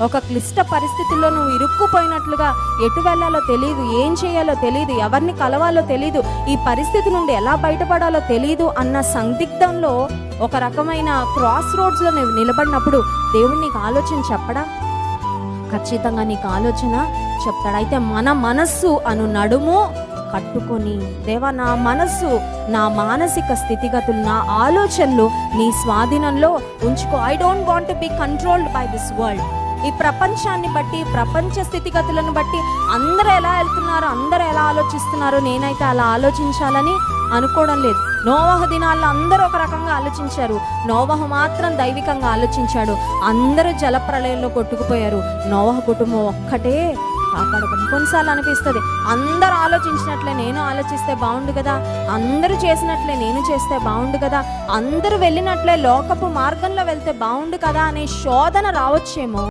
ఒక క్లిష్ట పరిస్థితుల్లో నువ్వు ఇరుక్కుపోయినట్లుగా ఎటు వెళ్ళాలో తెలియదు, ఏం చేయాలో తెలియదు, ఎవరిని కలవాలో తెలియదు, ఈ పరిస్థితి నుండి ఎలా బయటపడాలో తెలియదు అన్న సందిగ్ధంలో ఒక రకమైన క్రాస్ రోడ్స్లో నువ్వు నిలబడినప్పుడు దేవుడు నీకు ఆలోచన చెప్పడా? ఖచ్చితంగా నీకు ఆలోచన చెప్తాడు. అయితే మన మనస్సు అను నడుము కట్టుకొని, దేవా నా మనస్సు, నా మానసిక స్థితిగతులు, నా ఆలోచనలు నీ స్వాధీనంలో ఉంచుకో. I don't want to be controlled by this world. ఈ ప్రపంచాన్ని బట్టి, ప్రపంచ స్థితిగతులను బట్టి అందరూ ఎలా వెళ్తున్నారో, అందరూ ఎలా ఆలోచిస్తున్నారో నేనైతే అలా ఆలోచించాలని అనుకోవడం లేదు. నోవహు దినాల్లో అందరూ ఒక రకంగా ఆలోచించారు, నోవహు మాత్రం దైవికంగా ఆలోచించాడు. అందరూ జలప్రళయంలో కొట్టుకుపోయారు, నోవహు కుటుంబం ఒక్కటే కాపాడబడి. కొన్నిసార్లు అనిపిస్తుంది, అందరూ ఆలోచించినట్లే నేను ఆలోచిస్తే బాగుండు కదా, అందరూ చేసినట్లే నేను చేస్తే బాగుండు కదా, అందరూ వెళ్ళినట్లే లోకపు మార్గంలో వెళ్తే బాగుండు కదా అనే శోధన రావచ్చేమో.